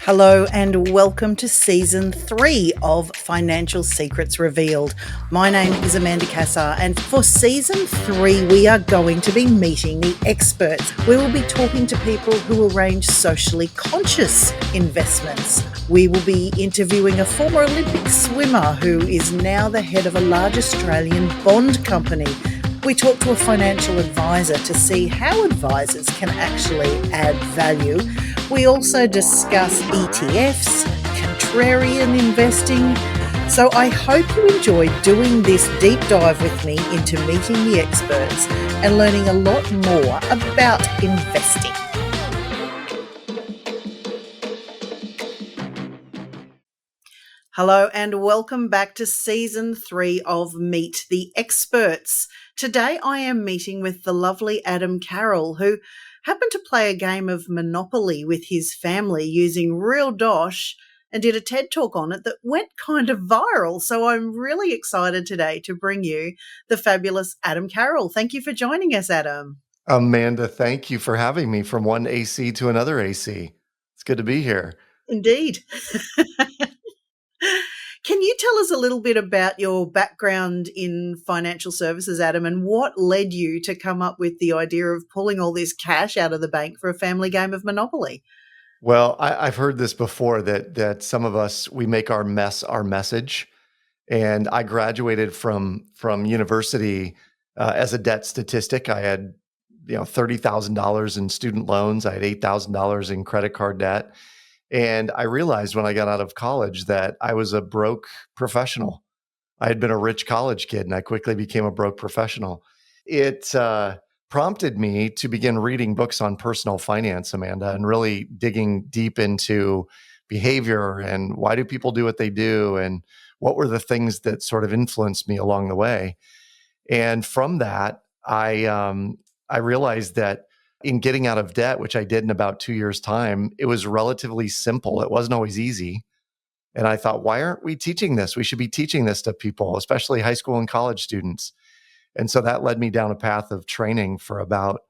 Hello and welcome to season 3 of Financial Secrets Revealed. My name is Amanda Cassar, and for season 3 we are going to be meeting the experts. We will be talking to people who arrange socially conscious investments. We will be interviewing a former Olympic swimmer who is now the head of a large Australian bond company. We talk to a financial advisor to see how advisors can actually add value. We also discuss ETFs, contrarian investing. So I hope you enjoyed doing this deep dive with me into meeting the experts and learning a lot more about investing. Hello and welcome back to season 3 of Meet the Experts. Today I am meeting with the lovely Adam Carroll, who happened to play a game of Monopoly with his family using real dosh and did a TED Talk on it that went kind of viral. So I'm really excited today to bring you the fabulous Adam Carroll. Thank you for joining us, Adam. Amanda, thank you for having me from one AC to another AC. It's good to be here. Indeed. Can you tell us a little bit about your background in financial services, Adam, and what led you to come up with the idea of pulling all this cash out of the bank for a family game of Monopoly? Well, I've heard this before that some of us, we make our mess our message. And I graduated from university as a debt statistic. I had $30,000 in student loans. I had $8,000 in credit card debt. And I realized when I got out of college that I was a broke professional. I had been a rich college kid and I quickly became a broke professional. It prompted me to begin reading books on personal finance, Amanda, and really digging deep into behavior and why do people do what they do and what were the things that sort of influenced me along the way. And from that, I realized that in getting out of debt, which I did in about 2 years' time, it was relatively simple. It wasn't always easy. And I thought, why aren't we teaching this? We should be teaching this to people, especially high school and college students. And so that led me down a path of training for about,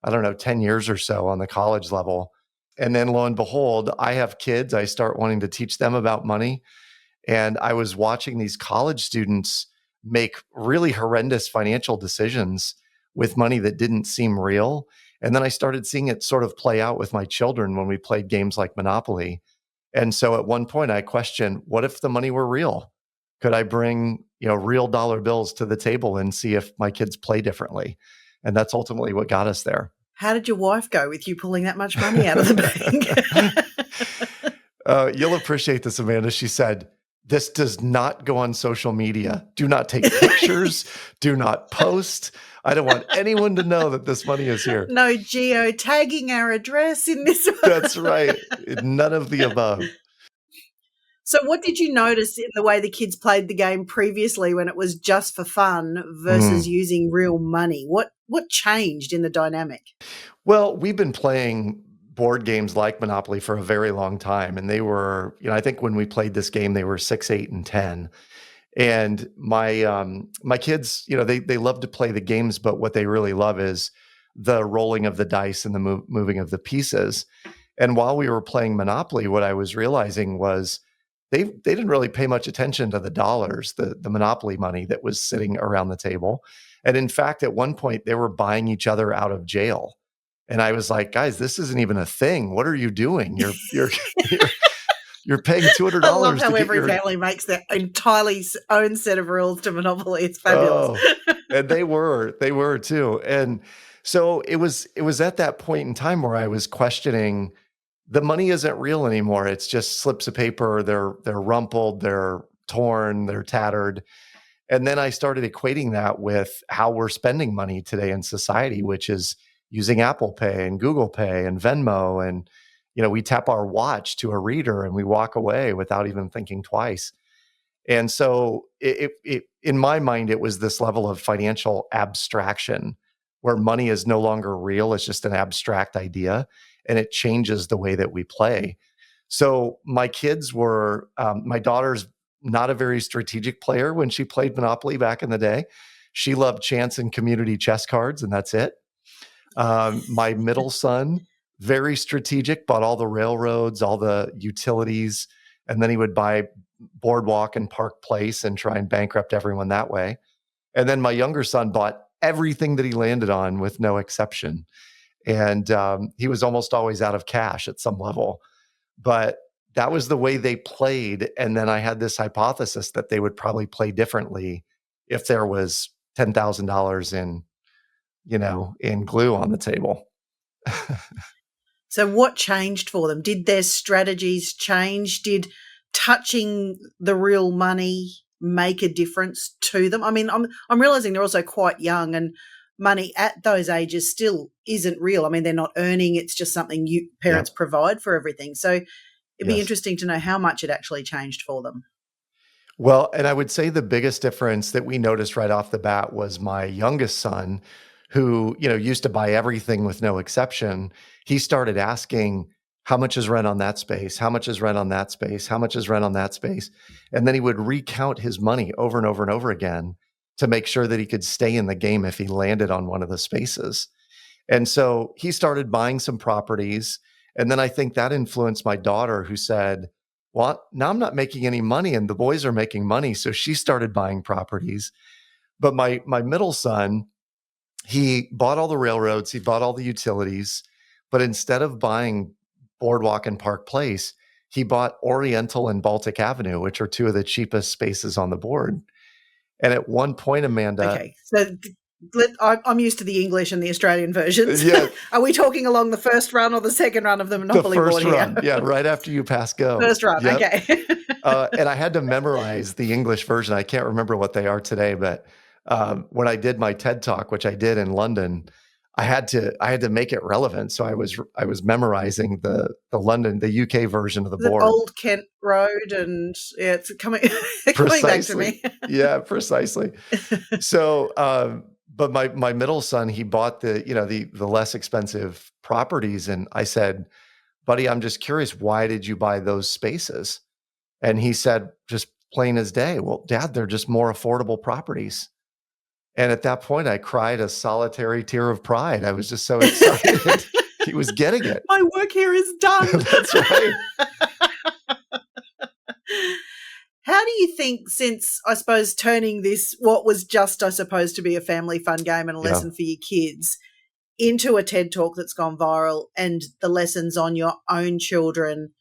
10 years or so on the college level. And then lo and behold, I have kids. I start wanting to teach them about money. And I was watching these college students make really horrendous financial decisions with money that didn't seem real. And then I started seeing it sort of play out with my children when we played games like Monopoly. And so at one point I questioned, what if the money were real? Could I bring, real dollar bills to the table and see if my kids play differently? And that's ultimately what got us there. How did your wife go with you pulling that much money out of the bank? You'll appreciate this, Amanda. She said, this does not go on social media. Do not take pictures. Do not post. I don't want anyone to know that this money is here. No geo-tagging our address in this one. That's right. None of the above. So what did you notice in the way the kids played the game previously when it was just for fun versus using real money? What changed in the dynamic? Well, we've been playing board games like Monopoly for a very long time. And they were, I think when we played this game, they were 6, 8, and 10. And my kids, they love to play the games, but what they really love is the rolling of the dice and the moving of the pieces. And while we were playing Monopoly, what I was realizing was they didn't really pay much attention to the dollars, the Monopoly money that was sitting around the table. And in fact, at one point, they were buying each other out of jail. And I was like, guys, this isn't even a thing. What are you doing? You're paying $200. I love how every family makes their entirely own set of rules to Monopoly. It's fabulous. Oh, and they were too. And so it was at that point in time where I was questioning, the money isn't real anymore. It's just slips of paper. They're rumpled, they're torn, they're tattered. And then I started equating that with how we're spending money today in society, which is using Apple Pay and Google Pay and Venmo. And, we tap our watch to a reader and we walk away without even thinking twice. And so it in my mind, it was this level of financial abstraction where money is no longer real. It's just an abstract idea and it changes the way that we play. So my kids were, my daughter's not a very strategic player when she played Monopoly back in the day. She loved chance and community chess cards and that's it. My middle son very strategic, bought all the railroads, all the utilities, and then he would buy Boardwalk and Park Place and try and bankrupt everyone that way. And then my younger son bought everything that he landed on with no exception. And he was almost always out of cash at some level. But that was the way they played. And then I had this hypothesis that they would probably play differently if there was $10,000 in glue on the table. So what changed for them? Did their strategies change? Did touching the real money make a difference to them? I mean, I'm realizing they're also quite young, and money at those ages still isn't real. I mean, they're not earning. It's just something parents provide for everything. So it'd be interesting to know how much it actually changed for them. Well, and I would say the biggest difference that we noticed right off the bat was my youngest son, who, used to buy everything with no exception. He started asking, how much is rent on that space? How much is rent on that space? How much is rent on that space? And then he would recount his money over and over and over again to make sure that he could stay in the game if he landed on one of the spaces. And so he started buying some properties. And then I think that influenced my daughter, who said, well, now I'm not making any money and the boys are making money. So she started buying properties. But my middle son, he bought all the railroads, he bought all the utilities, but instead of buying Boardwalk and Park Place, he bought Oriental and Baltic Avenue, which are two of the cheapest spaces on the board. And at one point, Amanda... Okay, so I'm used to the English and the Australian versions. Yeah. Are we talking along the first run or the second run of the Monopoly board here? The first run, yeah, right after you pass go. First run, yep. Okay. And I had to memorize the English version. I can't remember what they are today, but when I did my TED Talk, which I did in London, I had to make it relevant. So I was memorizing the UK version of the board. Old Kent Road, and it's coming back to me. Yeah, precisely. So, but my middle son, he bought the less expensive properties, and I said, buddy, I'm just curious, why did you buy those spaces? And he said, just plain as day, well, Dad, they're just more affordable properties. And at that point, I cried a solitary tear of pride. I was just so excited. He was getting it. My work here is done. That's right. How do you think, since, I suppose, turning this, what was just, I suppose, to be a family fun game and a lesson for your kids, into a TED Talk that's gone viral, and the lessons on your own children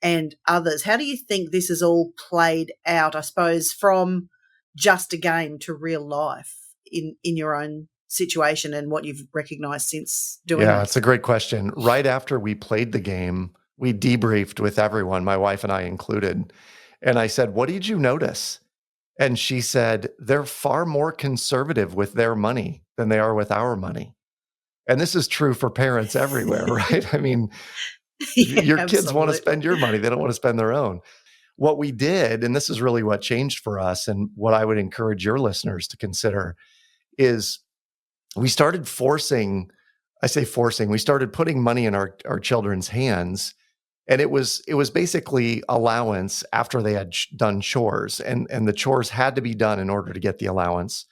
and others, how do you think this has all played out, I suppose, from just a game to real life in your own situation and what you've recognized since doing it? Yeah, it's a great question. Right after we played the game, we debriefed with everyone, my wife and I included. And I said, what did you notice? And she said, they're far more conservative with their money than they are with our money. And this is true for parents everywhere, right? I mean, your kids want to spend your money. They don't want to spend their own. What we did, and this is really what changed for us, and what I would encourage your listeners to consider, is we started we started putting money in our children's hands. And it was basically allowance after they had done chores, and the chores had to be done in order to get the allowance.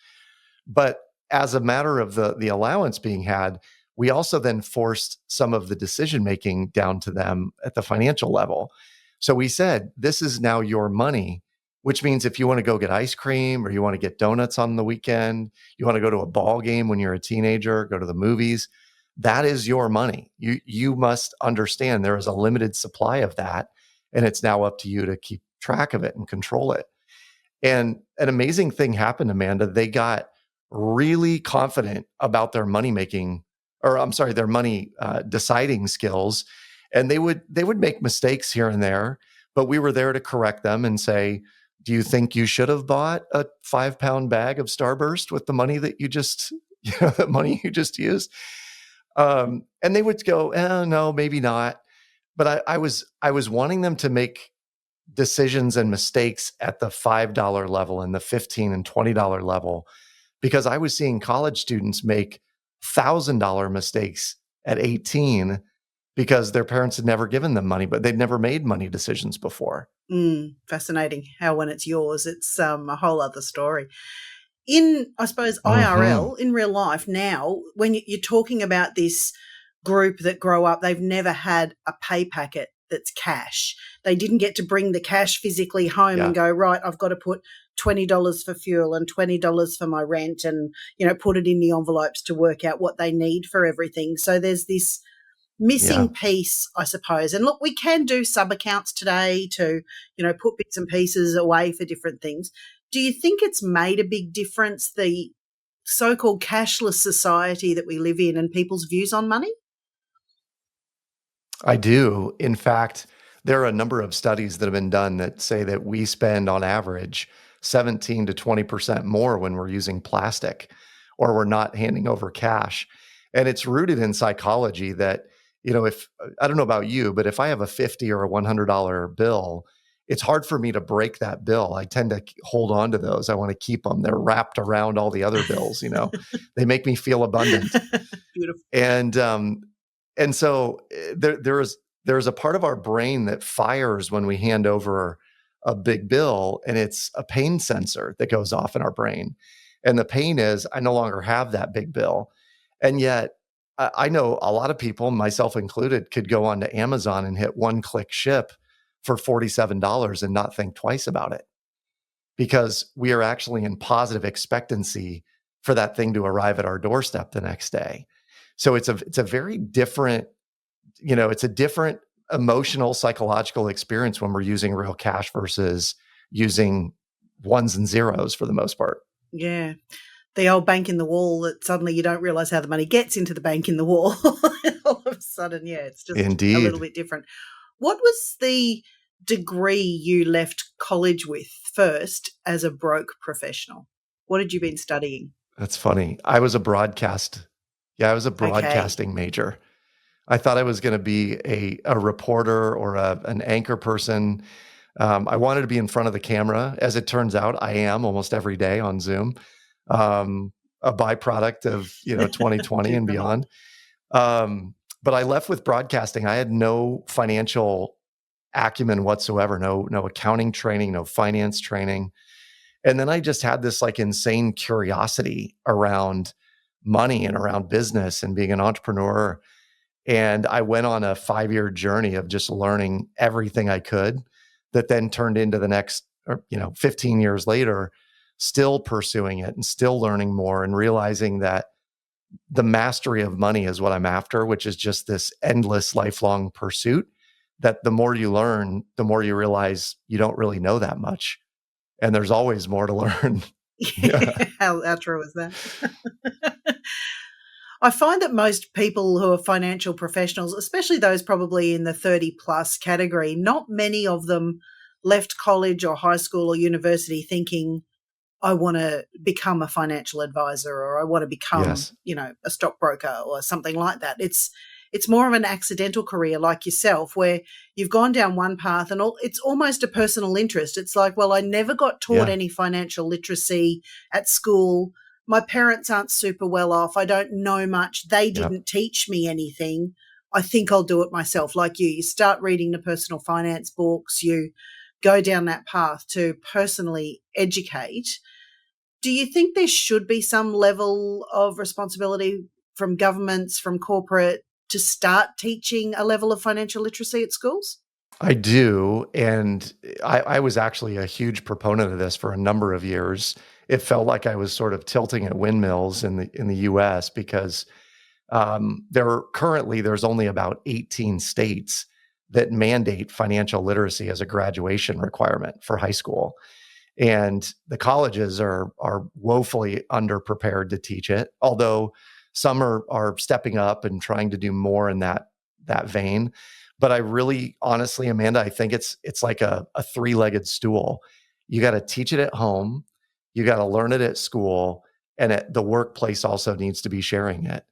But as a matter of the allowance being had, we also then forced some of the decision-making down to them at the financial level. So we said, this is now your money, which means if you want to go get ice cream, or you want to get donuts on the weekend, you want to go to a ball game when you're a teenager, go to the movies, that is your money. You must understand there is a limited supply of that, and it's now up to you to keep track of it and control it. And an amazing thing happened, Amanda. They got really confident about their money deciding skills, and they would make mistakes here and there, but we were there to correct them and say, do you think you should have bought a 5-pound bag of Starburst with the money that you just used? And they would go, no, maybe not. But I was wanting them to make decisions and mistakes at the $5 level and the $15 and $20 level, because I was seeing college students make $1,000 mistakes at 18 because their parents had never given them money, but they'd never made money decisions before. Fascinating how when it's yours, it's a whole other story. In, I suppose, IRL, in real life now, when you're talking about this, group that grow up, they've never had a pay packet that's cash. They didn't get to bring the cash physically home Yeah. and go, right, I've got to put $20 for fuel and $20 for my rent and, put it in the envelopes to work out what they need for everything. So there's this Yeah. missing piece, I suppose. And look, we can do sub accounts today to, put bits and pieces away for different things. Do you think it's made a big difference, the so-called cashless society that we live in and people's views on money? I do. In fact, there are a number of studies that have been done that say that we spend on average 17 to 20% more when we're using plastic or we're not handing over cash. And it's rooted in psychology that, if I don't know about you, but if I have a 50 or a $100 bill, it's hard for me to break that bill. I tend to hold on to those. I want to keep them. They're wrapped around all the other bills. They make me feel abundant. Beautiful. And so there's a part of our brain that fires when we hand over a big bill, and it's a pain sensor that goes off in our brain. And the pain is I no longer have that big bill. And yet I know a lot of people, myself included, could go onto Amazon and hit one click ship for $47 and not think twice about it because we are actually in positive expectancy for that thing to arrive at our doorstep the next day. So it's a very different, it's a different emotional, psychological experience when we're using real cash versus using ones and zeros for the most part. Yeah. The old bank in the wall that suddenly you don't realize how the money gets into the bank in the wall. All of a sudden, yeah, it's just a little Indeed. bit different. What was the degree you left college with first as a broke professional? What had you been studying? That's funny. I was a Okay. broadcasting major. I thought I was going to be a reporter or an anchor person. I wanted to be in front of the camera. As it turns out, I am almost every day on Zoom, a byproduct of 2020 and Right. beyond. But I left with broadcasting. I had no financial acumen whatsoever, no accounting training, no finance training. And then I just had this like insane curiosity around money and around business and being an entrepreneur. And I went on a 5-year journey of just learning everything I could that then turned into the next, 15 years later, still pursuing it and still learning more and realizing that the mastery of money is what I'm after, which is just this endless lifelong pursuit that the more you learn, the more you realize you don't really know that much. And there's always more to learn. Yeah. How true is that? I find that most people who are financial professionals, especially those probably in the 30 plus category, not many of them left college or high school or university thinking, I want to become a financial advisor or I want to become, Yes. a stockbroker or something like that. It's more of an accidental career like yourself where you've gone down one path and it's almost a personal interest. It's like, well, I never got taught Yeah. any financial literacy at school. My parents aren't super well off. I don't know much. They Yeah. didn't teach me anything. I think I'll do it myself. Like you start reading the personal finance books, you go down that path to personally educate. Do you think there should be some level of responsibility from governments, from corporate, to start teaching a level of financial literacy at schools? I do. And I was actually a huge proponent of this for a number of years. It felt like I was sort of tilting at windmills in the US because there's only about 18 states that mandate financial literacy as a graduation requirement for high school. And the colleges are woefully underprepared to teach it, although some are stepping up and trying to do more in that vein. But I really, honestly, Amanda, I think it's like a three-legged stool. You got to teach it at home, you got to learn it at school, and the workplace also needs to be sharing it.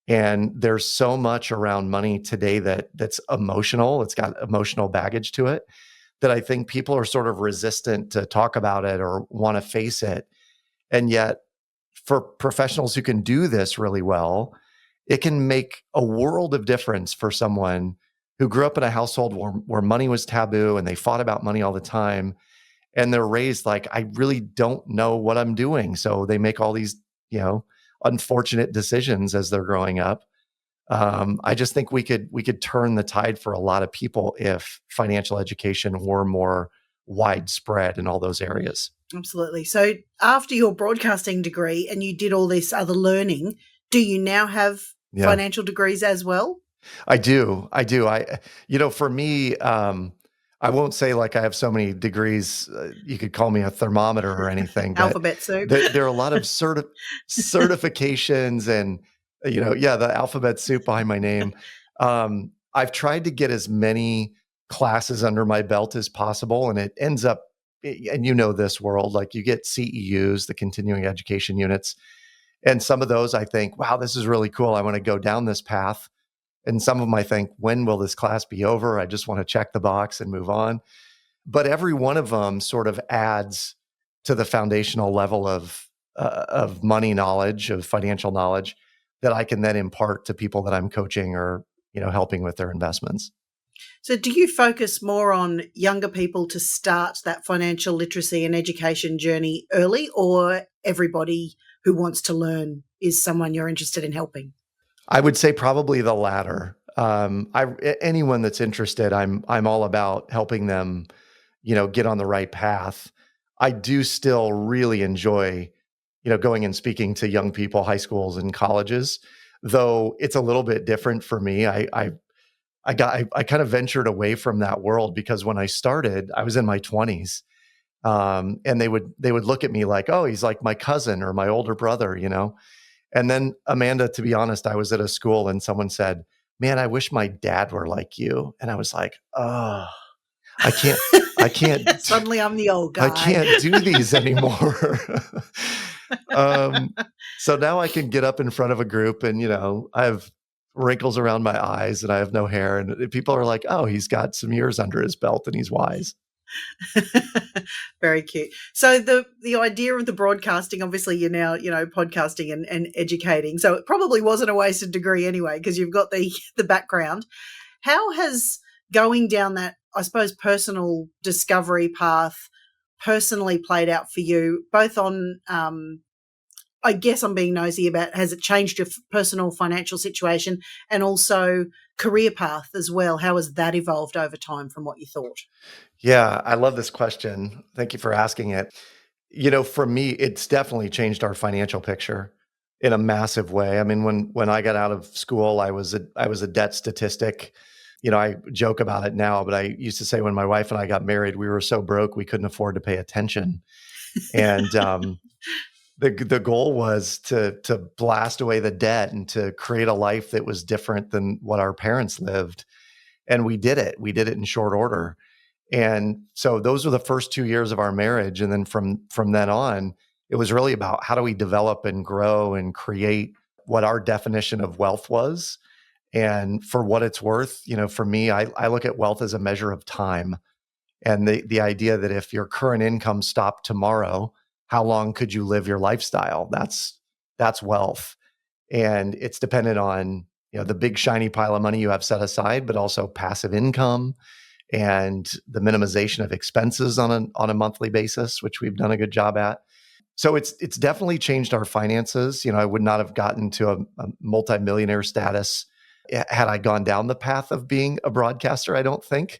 And there's so much around money today that's emotional. It's got emotional baggage to it that I think people are sort of resistant to talk about it or want to face it. And yet, for professionals who can do this really well, it can make a world of difference for someone who grew up in a household where money was taboo and they fought about money all the time. And they're raised like, I really don't know what I'm doing. So they make all these, unfortunate decisions as they're growing up. I just think we could turn the tide for a lot of people if financial education were more widespread in all those areas. Absolutely. So after your broadcasting degree and you did all this other learning, do you now have Yeah, financial degrees as well? I do. I do. For me, I won't say like I have so many degrees. You could call me a thermometer or anything, but Alphabet soup. there are a lot of certifications and, yeah, the alphabet soup behind my name. I've tried to get as many classes under my belt as possible, and it ends up, and this world, like you get CEUs, the continuing education units, and some of those I think, wow, this is really cool. I want to go down this path. And some of them I think, when will this class be over? I just want to check the box and move on. But every one of them sort of adds to the foundational level of money knowledge, of financial knowledge that I can then impart to people that I'm coaching or helping with their investments. So do you focus more on younger people to start that financial literacy and education journey early, or everybody who wants to learn is someone you're interested in helping? I would say probably the latter. Anyone that's interested, I'm all about helping them, get on the right path. I do still really enjoy, going and speaking to young people, high schools and colleges, though it's a little bit different for me. I kind of ventured away from that world because when I started, I was in my 20s. And they would look at me like, oh, he's like my cousin or my older brother. And then, Amanda, to be honest, I was at a school and someone said, "Man, I wish my dad were like you." And I was like, "Oh, I can't, I can't, Suddenly I'm the old I guy. can't do these anymore." um, so now I can get up in front of a group and, I have wrinkles around my eyes and I have no hair. And people are like, "Oh, he's got some years under his belt and he's wise." Very cute. So the idea of the broadcasting, obviously you're now, podcasting and educating. So it probably wasn't a wasted degree anyway, because you've got the background. How has going down that, I suppose, personal discovery path personally played out for you, both on I guess I'm being nosy about, has it changed your personal financial situation and also career path as well? How has that evolved over time from what you thought? Yeah, I love this question. Thank you for asking it. For me, it's definitely changed our financial picture in a massive way. I mean, when I got out of school, I was a debt statistic. I joke about it now, but I used to say when my wife and I got married, we were so broke we couldn't afford to pay attention. And the goal was to blast away the debt and to create a life that was different than what our parents lived. And we did it. We did it in short order. And so those were the first 2 years of our marriage. And then from then on, it was really about how do we develop and grow and create what our definition of wealth was. And for what it's worth, for me, I look at wealth as a measure of time. And the idea that if your current income stopped tomorrow, how long could you live your lifestyle? That's wealth. And it's dependent on, the big shiny pile of money you have set aside, but also passive income and the minimization of expenses on a monthly basis, which we've done a good job at. So it's definitely changed our finances. I would not have gotten to a multimillionaire status had I gone down the path of being a broadcaster. I don't think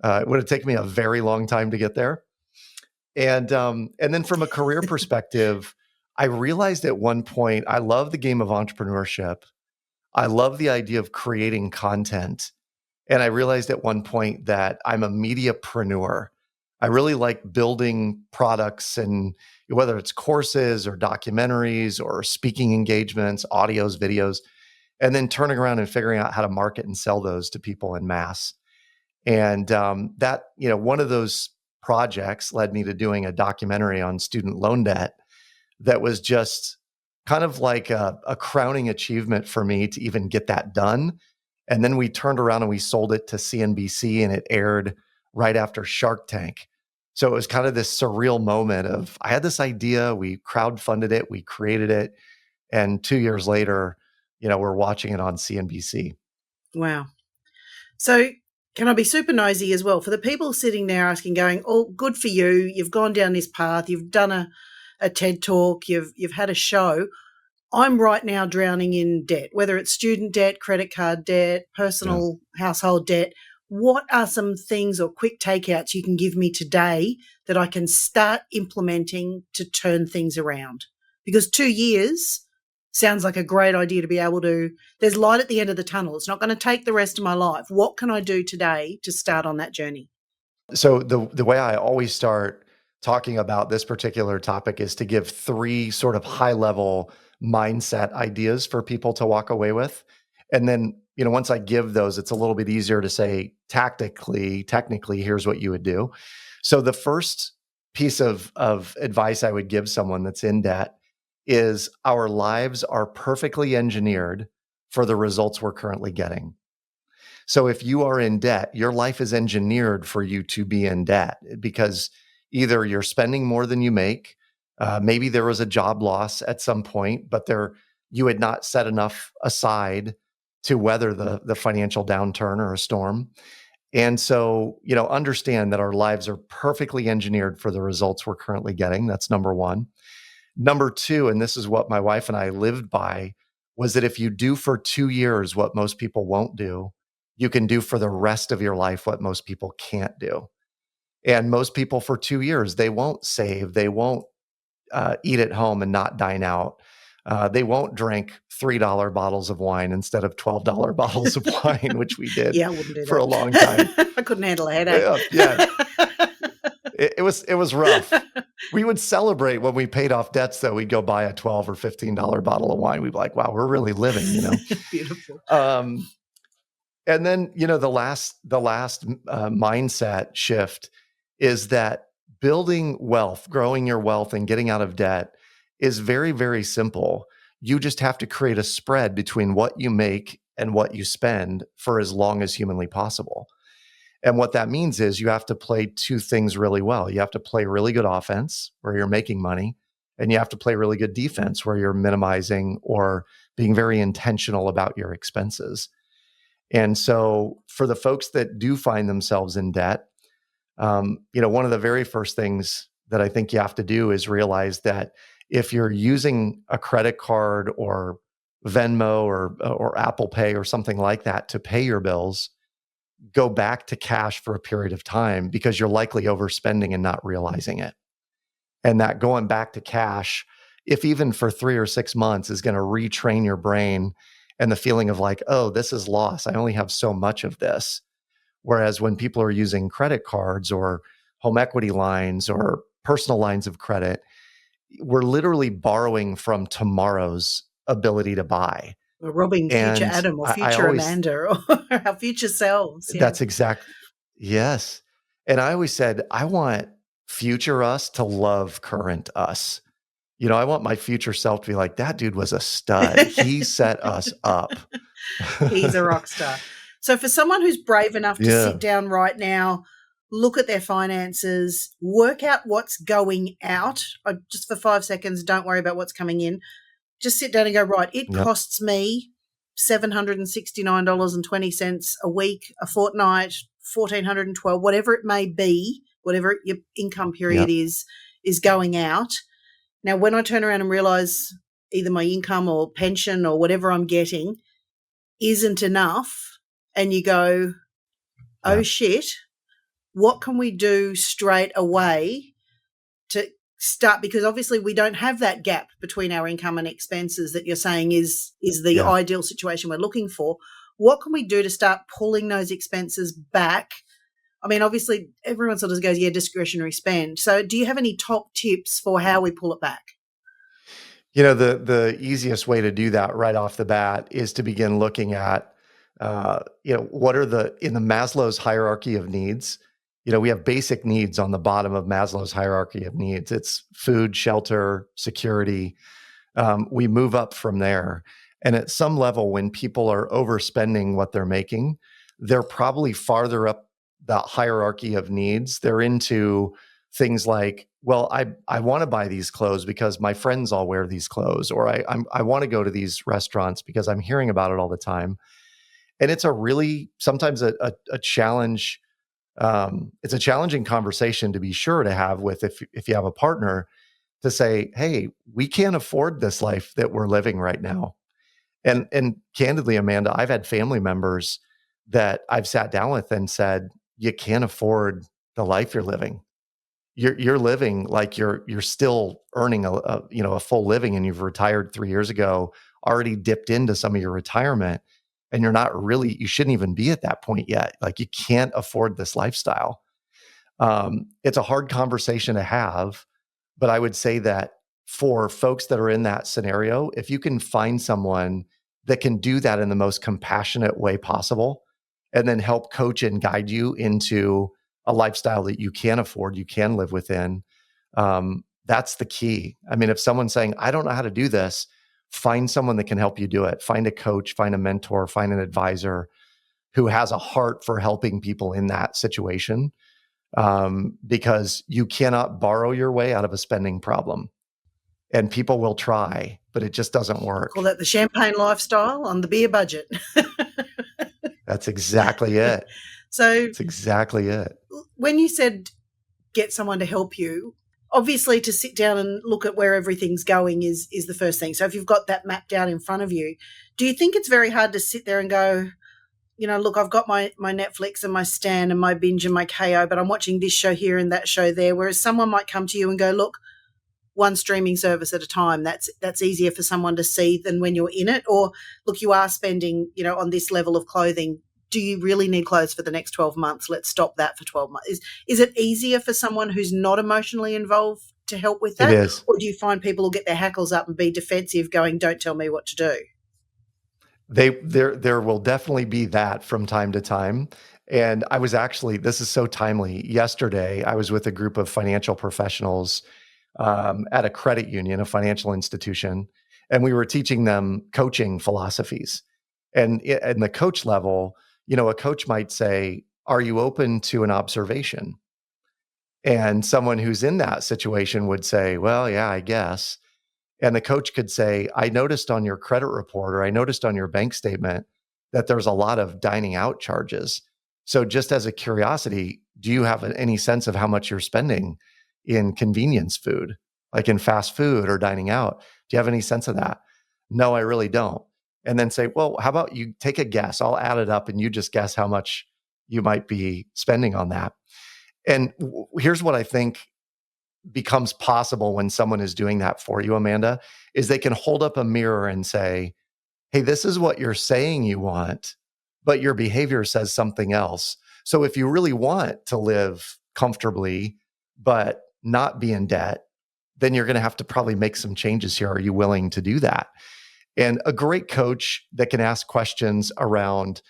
it would have taken me a very long time to get there. And then from a career perspective, I realized at one point I love the game of entrepreneurship. I love the idea of creating content. And I realized at one point that I'm a mediapreneur. I really like building products, and whether it's courses or documentaries or speaking engagements, audios, videos, and then turning around and figuring out how to market and sell those to people in mass. And that, one of those projects led me to doing a documentary on student loan debt that was just kind of like a crowning achievement for me to even get that done. And then we turned around and we sold it to CNBC and it aired right after Shark Tank. So it was kind of this surreal moment of I had this idea, we crowdfunded it, we created it, and 2 years later, we're watching it on CNBC. Wow. So can I be super nosy as well? For the people sitting there asking, going, "Oh, good for you. You've gone down this path. You've done a TED talk. You've had a show. I'm right now drowning in debt, whether it's student debt, credit card debt, Yeah. personal household debt. What are some things or quick takeouts you can give me today that I can start implementing to turn things around? Because 2 years sounds like a great idea to be able to, there's light at the end of the tunnel. It's not going to take the rest of my life. What can I do today to start on that journey? So the way I always start talking about this particular topic is to give three sort of high level mindset ideas for people to walk away with. And then, once I give those, it's a little bit easier to say technically, here's what you would do. So the first piece of advice I would give someone that's in debt is our lives are perfectly engineered for the results we're currently getting. So if you are in debt, your life is engineered for you to be in debt because either you're spending more than you make, maybe there was a job loss at some point, but you had not set enough aside to weather the financial downturn or a storm. And so, understand that our lives are perfectly engineered for the results we're currently getting. That's number one. Number two, and this is what my wife and I lived by, was that if you do for 2 years what most people won't do, you can do for the rest of your life what most people can't do. And most people for 2 years, they won't save, they won't eat at home and not dine out. They won't drink $3 bottles of wine instead of $12 bottles of wine, which we did Yeah, I wouldn't do for a long time. that. I couldn't handle a headache. Yeah, it was rough. We would celebrate when we paid off debts, though. We'd go buy a $12 or $15 bottle of wine. We'd be like, wow, we're really living. Beautiful. And then, the last mindset shift is that building wealth, growing your wealth and getting out of debt is very, very simple. You just have to create a spread between what you make and what you spend for as long as humanly possible. And what that means is you have to play two things really well. You have to play really good offense where you're making money, and you have to play really good defense where you're minimizing or being very intentional about your expenses. And so for the folks that do find themselves in debt, one of the very first things that I think you have to do is realize that if you're using a credit card or Venmo or Apple Pay or something like that to pay your bills, go back to cash for a period of time because you're likely overspending and not realizing it. And that going back to cash, if even for 3 or 6 months, is going to retrain your brain and the feeling of like, oh, this is loss. I only have so much of this. Whereas when people are using credit cards or home equity lines or personal lines of credit, we're literally borrowing from tomorrow's ability to buy. We're robbing future And Adam or I future always, Amanda or our future selves. Yeah. that's exact, yes. And I always said, I want future us to love current us. I want my future self to be like, that dude was a stud. He set us up. He's a rock star. So for someone who's brave enough to Yeah. sit down right now, look at their finances, work out what's going out, just for 5 seconds, don't worry about what's coming in. Just sit down and go, right, it Yep. costs me $769.20 a week, a fortnight, $1,412, whatever it may be, whatever your income period Yep. is going out. Now, when I turn around and realize either my income or pension or whatever I'm getting isn't enough, and you go, oh Yeah. shit, what can we do straight away to start? Because obviously we don't have that gap between our income and expenses that you're saying is the Yeah. ideal situation we're looking for. What can we do to start pulling those expenses back? I mean, obviously everyone sort of goes, yeah, discretionary spend. So do you have any top tips for how we pull it back? The easiest way to do that right off the bat is to begin looking at, what are in the Maslow's hierarchy of needs. We have basic needs on the bottom of Maslow's hierarchy of needs. It's food, shelter, security. We move up from there. And at some level, when people are overspending what they're making, they're probably farther up the hierarchy of needs. They're into things like, well, I want to buy these clothes because my friends all wear these clothes, or I want to go to these restaurants because I'm hearing about it all the time. And it's sometimes a challenge. It's a challenging conversation to be sure to have with if you have a partner, to say, hey, we can't afford this life that we're living right now. And candidly, Amanda, I've had family members that I've sat down with and said, you can't afford the life you're living. You're living like you're still earning a full living, and you've retired 3 years ago, already dipped into some of your retirement, and you shouldn't even be at that point yet. Like, you can't afford this lifestyle. It's a hard conversation to have, but I would say that for folks that are in that scenario, if you can find someone that can do that in the most compassionate way possible, and then help coach and guide you into a lifestyle that you can afford, you can live within, that's the key. I mean, if someone's saying, I don't know how to do this, find someone that can help you do it. Find a coach, find a mentor, find an advisor who has a heart for helping people in that situation, because you cannot borrow your way out of a spending problem. And people will try, but it just doesn't work. Call that the champagne lifestyle on the beer budget. That's exactly it. So that's exactly it. When you said get someone to help you, obviously to sit down and look at where everything's going is the first thing. So if you've got that mapped out in front of you, do you think it's very hard to sit there and go, look, I've got my Netflix and my Stan and my binge and my KO, but I'm watching this show here and that show there, whereas someone might come to you and go, look, one streaming service at a time. That's easier for someone to see than when you're in it. Or, look, you are spending, on this level of clothing. Do you really need clothes for the next 12 months? Let's stop that for 12 months. Is it easier for someone who's not emotionally involved to help with that? It is. Or do you find people will get their hackles up and be defensive going, don't tell me what to do? There will definitely be that from time to time. And I was actually, this is so timely. Yesterday, I was with a group of financial professionals at a credit union, a financial institution, and we were teaching them coaching philosophies. And in the coach level, a coach might say, are you open to an observation? And someone who's in that situation would say, well, yeah, I guess. And the coach could say, I noticed on your credit report, or I noticed on your bank statement that there's a lot of dining out charges. So just as a curiosity, do you have any sense of how much you're spending in convenience food, like in fast food or dining out? Do you have any sense of that? No, I really don't. And then say, well, how about you take a guess? I'll add it up and you just guess how much you might be spending on that. And here's what I think becomes possible when someone is doing that for you, Amanda, is they can hold up a mirror and say, hey, this is what you're saying you want, but your behavior says something else. So if you really want to live comfortably, but not be in debt, then you're going to have to probably make some changes here. Are you willing to do that? And a great coach that can ask questions around,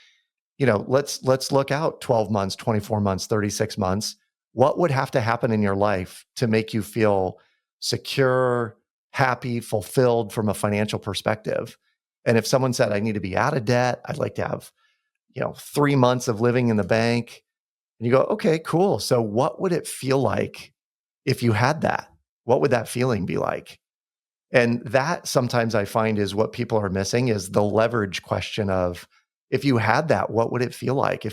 let's look out 12 months, 24 months, 36 months. What would have to happen in your life to make you feel secure, happy, fulfilled from a financial perspective? And if someone said, I need to be out of debt, I'd like to have, 3 months of living in the bank. And you go, okay, cool. So what would it feel like if you had that? What would that feeling be like? And that sometimes I find is what people are missing, is the leverage question of, if you had that, what would it feel like?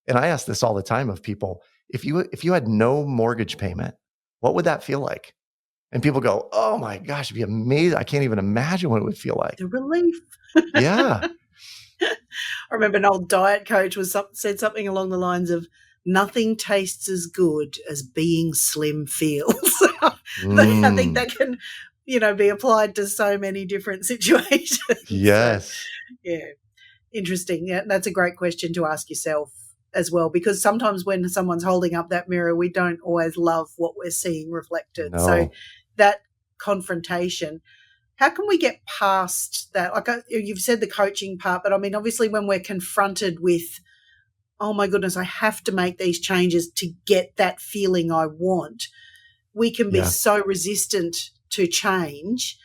And I ask this all the time of people, if you had no mortgage payment, what would that feel like? And people go, oh my gosh, it'd be amazing. I can't even imagine what it would feel like. The relief. Yeah. I remember an old diet coach said something along the lines of, nothing tastes as good as being slim feels. I think that can, be applied to so many different situations. Yes. So, yeah. Interesting. Yeah, that's a great question to ask yourself as well, because sometimes when someone's holding up that mirror, we don't always love what we're seeing reflected. No. So that confrontation, how can we get past that? Like you've said the coaching part, but I mean, obviously when we're confronted with, oh my goodness, I have to make these changes to get that feeling I want, we can be so resistant to change.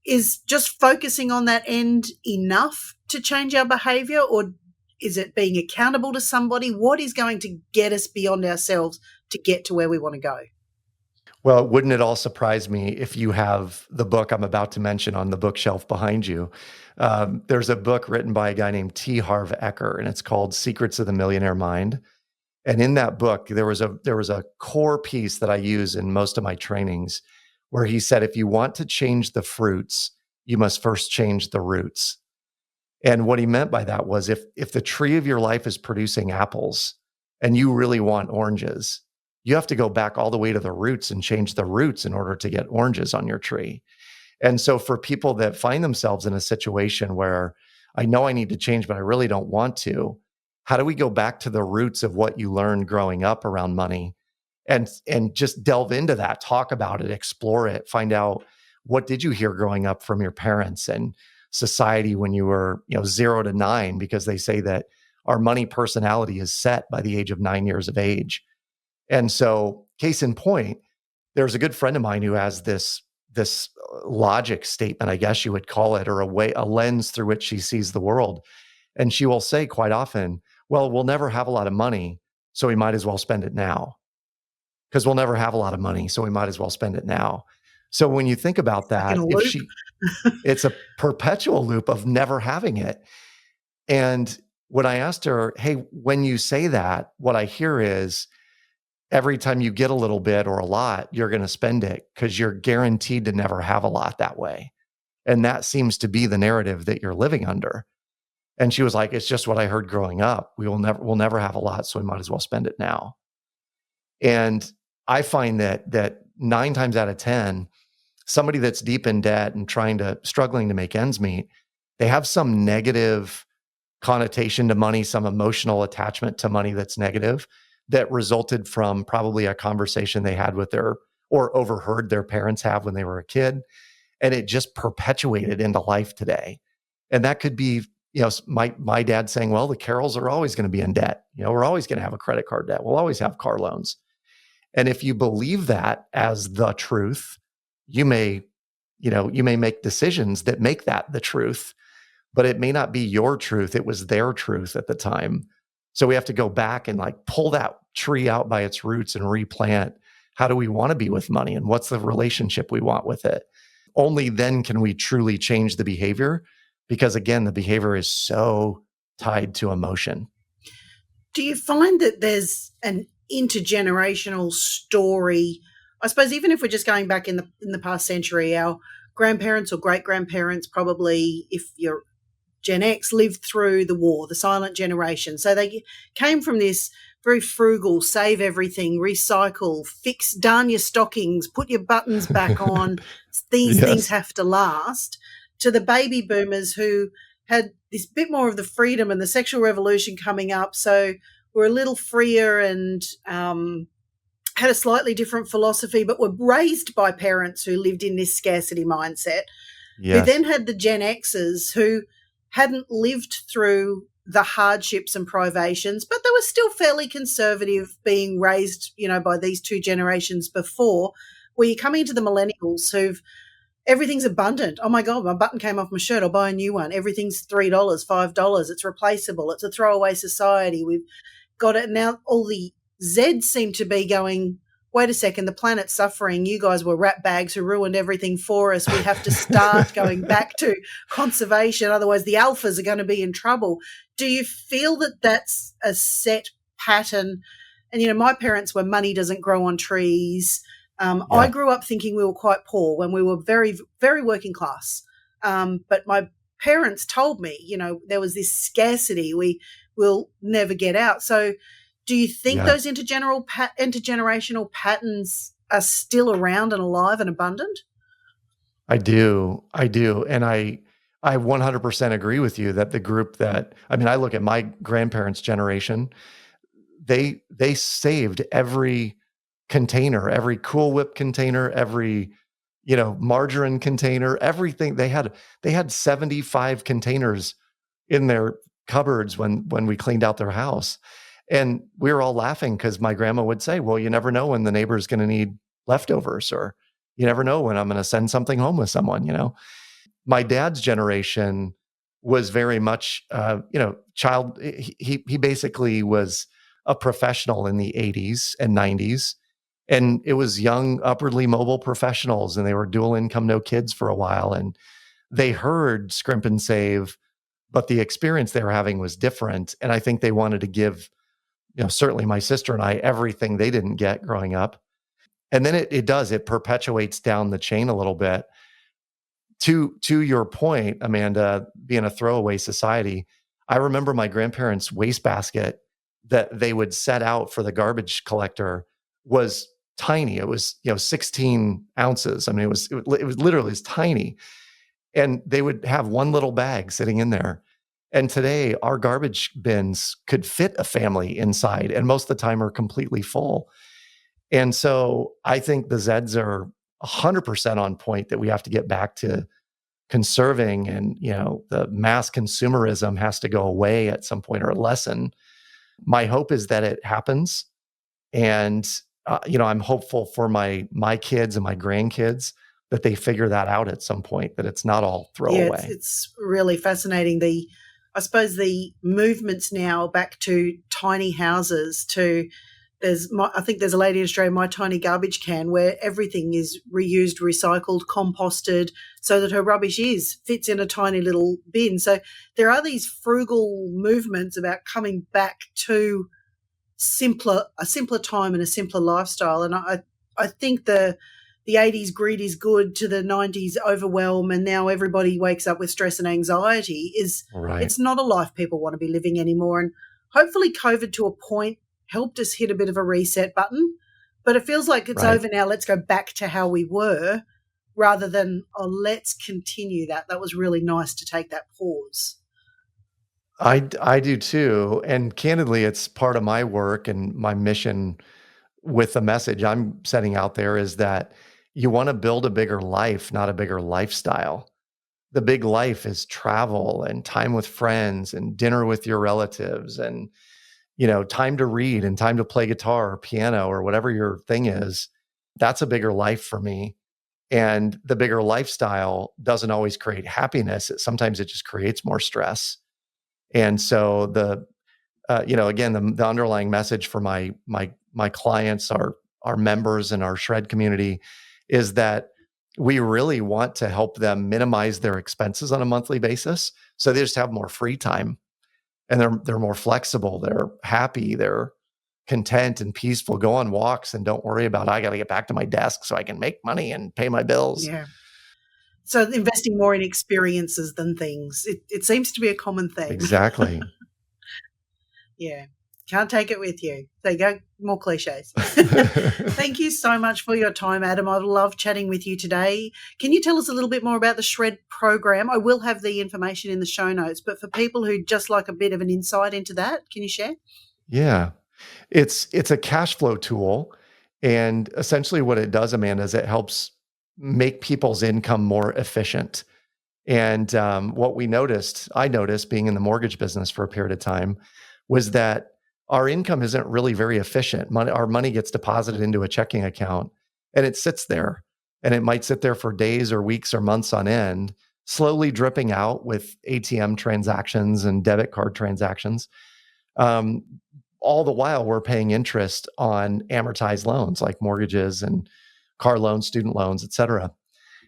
Is just focusing on that end enough to change our behavior, or is it being accountable to somebody? What is going to get us beyond ourselves to get to where we want to go? Well, wouldn't it all surprise me if you have the book I'm about to mention on the bookshelf behind you? There's a book written by a guy named T. Harv Eker, and it's called Secrets of the Millionaire Mind. And in that book, there was a core piece that I use in most of my trainings, where he said, if you want to change the fruits, you must first change the roots. And what he meant by that was if the tree of your life is producing apples and you really want oranges, you have to go back all the way to the roots and change the roots in order to get oranges on your tree. And so for people that find themselves in a situation where I know I need to change, but I really don't want to, how do we go back to the roots of what you learned growing up around money and just delve into that, talk about it, explore it, find out what did you hear growing up from your parents and society when you were, 0 to 9, because they say that our money personality is set by the age of 9 years of age. And so, case in point, there's a good friend of mine who has this logic statement, I guess you would call it, or a lens through which she sees the world. And she will say quite often, well, we'll never have a lot of money, so we might as well spend it now. Because we'll never have a lot of money, so we might as well spend it now. So when you think about Stuck in that, a loop. it's a perpetual loop of never having it. And when I asked her, hey, when you say that, what I hear is every time you get a little bit or a lot, you're going to spend it because you're guaranteed to never have a lot that way. And that seems to be the narrative that you're living under. And she was like, it's just what I heard growing up. We'll never have a lot, so we might as well spend it now. And I find that 9 times out of 10, somebody that's deep in debt and struggling to make ends meet, they have some negative connotation to money, some emotional attachment to money that's negative, that resulted from probably a conversation they had with or overheard their parents have when they were a kid. And it just perpetuated into life today. And that could be, my dad saying, well, the Carrolls are always going to be in debt. We're always going to have a credit card debt. We'll always have car loans. And if you believe that as the truth, you may make decisions that make that the truth, but it may not be your truth. It was their truth at the time. So we have to go back and pull that tree out by its roots and replant. How do we want to be with money, and what's the relationship we want with it? Only then can we truly change the behavior, because again, the behavior is so tied to emotion. Do you find that there's an intergenerational story? I suppose even if we're just going back in the past century, our grandparents or great grandparents, probably, if you're Gen X, lived through the war, the silent generation. So they came from this very frugal, save everything, recycle, darn your stockings, put your buttons back on. These things have to last. To the baby boomers who had this bit more of the freedom and the sexual revolution coming up. So we're a little freer and had a slightly different philosophy, but were raised by parents who lived in this scarcity mindset. Yes. Who then had the Gen Xers who hadn't lived through the hardships and privations, but they were still fairly conservative, being raised, by these two generations before, where you're coming into the millennials everything's abundant. Oh my God, my button came off my shirt, I'll buy a new one. Everything's $3, $5. It's replaceable. It's a throwaway society. We've got it. Now all the Zeds seem to be going, wait a second, the planet's suffering. You guys were rat bags who ruined everything for us. We have to start going back to conservation. Otherwise, the alphas are going to be in trouble. Do you feel that that's a set pattern? And, my parents were money doesn't grow on trees. I grew up thinking we were quite poor when we were very, very working class. But my parents told me, there was this scarcity. We will never get out. So do you think those intergenerational patterns are still around and alive and abundant? I do. And I 100% agree with you that the group I look at my grandparents' generation, they saved every container, every Cool Whip container, every, margarine container, everything. They had 75 containers in their cupboards when we cleaned out their house. And we were all laughing because my grandma would say, well, you never know when the neighbor's going to need leftovers, or you never know when I'm going to send something home with someone, My dad's generation was very much, child. He basically was a professional in the 80s and 90s. And it was young, upwardly mobile professionals, and they were dual income, no kids for a while. And they heard scrimp and save, but the experience they were having was different. And I think they wanted to give, certainly my sister and I, everything they didn't get growing up. And then it perpetuates down the chain a little bit. To your point, Amanda, being a throwaway society, I remember my grandparents' wastebasket that they would set out for the garbage collector was tiny. It was 16 ounces. I mean, it was literally tiny, and they would have one little bag sitting in there. And today, our garbage bins could fit a family inside, and most of the time are completely full. And so I think the Zeds are 100% on point that we have to get back to conserving, and the mass consumerism has to go away at some point or lessen. My hope is that it happens, and I'm hopeful for my kids and my grandkids that they figure that out at some point, that it's not all throwaway. Yeah, it's really fascinating. I suppose the movements now back to tiny houses, I think there's a lady in Australia, My Tiny Garbage Can, where everything is reused, recycled, composted, so that her rubbish fits in a tiny little bin. So there are these frugal movements about coming back to a simpler time and a simpler lifestyle. And I think the 80s greed is good to the 90s overwhelm, and now everybody wakes up with stress and anxiety It's not a life people want to be living anymore. And hopefully COVID, to a point, helped us hit a bit of a reset button, but it feels like it's over now. Let's go back to how we were, rather than, let's continue that. That was really nice to take that pause. I do too. And candidly, it's part of my work and my mission with the message I'm setting out there is that you want to build a bigger life, not a bigger lifestyle. The big life is travel and time with friends and dinner with your relatives and time to read and time to play guitar or piano or whatever your thing is. That's a bigger life for me. And the bigger lifestyle doesn't always create happiness. Sometimes it just creates more stress. And so again, the underlying message for my clients, our members and our Shred community is that we really want to help them minimize their expenses on a monthly basis. So they just have more free time. And they're more flexible, they're happy, they're content and peaceful, go on walks and don't worry about, I got to get back to my desk so I can make money and pay my bills. Yeah. So investing more in experiences than things. It seems to be a common thing. Exactly. Yeah. Can't take it with you. There you go. More cliches. Thank you so much for your time, Adam. I've loved chatting with you today. Can you tell us a little bit more about the Shred program? I will have the information in the show notes, but for people who just like a bit of an insight into that, can you share? Yeah. It's a cash flow tool. And essentially what it does, Amanda, is it helps make people's income more efficient. And what I noticed being in the mortgage business for a period of time was that our income isn't really very efficient. Our money gets deposited into a checking account and it sits there, and it might sit there for days or weeks or months on end, slowly dripping out with ATM transactions and debit card transactions. All the while we're paying interest on amortized loans like mortgages and car loans, student loans, et cetera.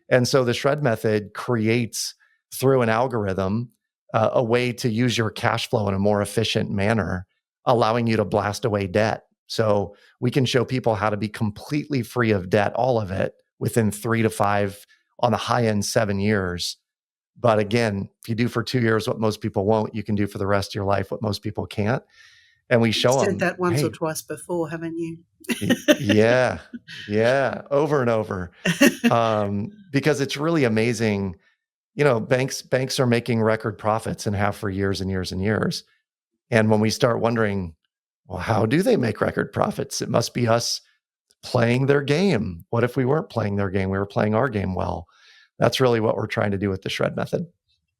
And so the Shred method creates, through an algorithm, a way to use your cash flow in a more efficient manner, allowing you to blast away debt. So we can show people how to be completely free of debt, all of it, within 3 to 5, on the high end, 7 years. But again, if you do for 2 years what most people won't, you can do for the rest of your life what most people can't. And we show them. You've said that once or twice before, haven't you? Yeah, over and over. Because it's really amazing. Banks are making record profits and have for years and years and years. And when we start wondering, well, how do they make record profits? It must be us playing their game. What if we weren't playing their game? We were playing our game well. That's really what we're trying to do with the Shred method.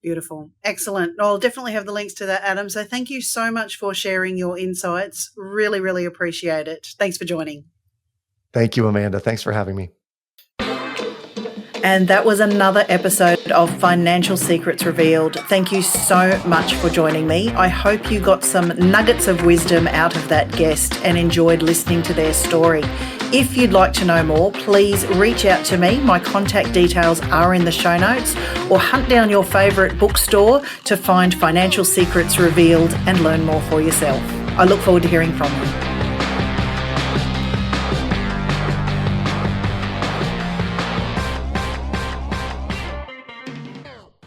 Beautiful. Excellent. I'll definitely have the links to that, Adam. So thank you so much for sharing your insights. Really, really appreciate it. Thanks for joining. Thank you, Amanda. Thanks for having me. And that was another episode of Financial Secrets Revealed. Thank you so much for joining me. I hope you got some nuggets of wisdom out of that guest and enjoyed listening to their story. If you'd like to know more, please reach out to me. My contact details are in the show notes, or hunt down your favourite bookstore to find Financial Secrets Revealed and learn more for yourself. I look forward to hearing from you.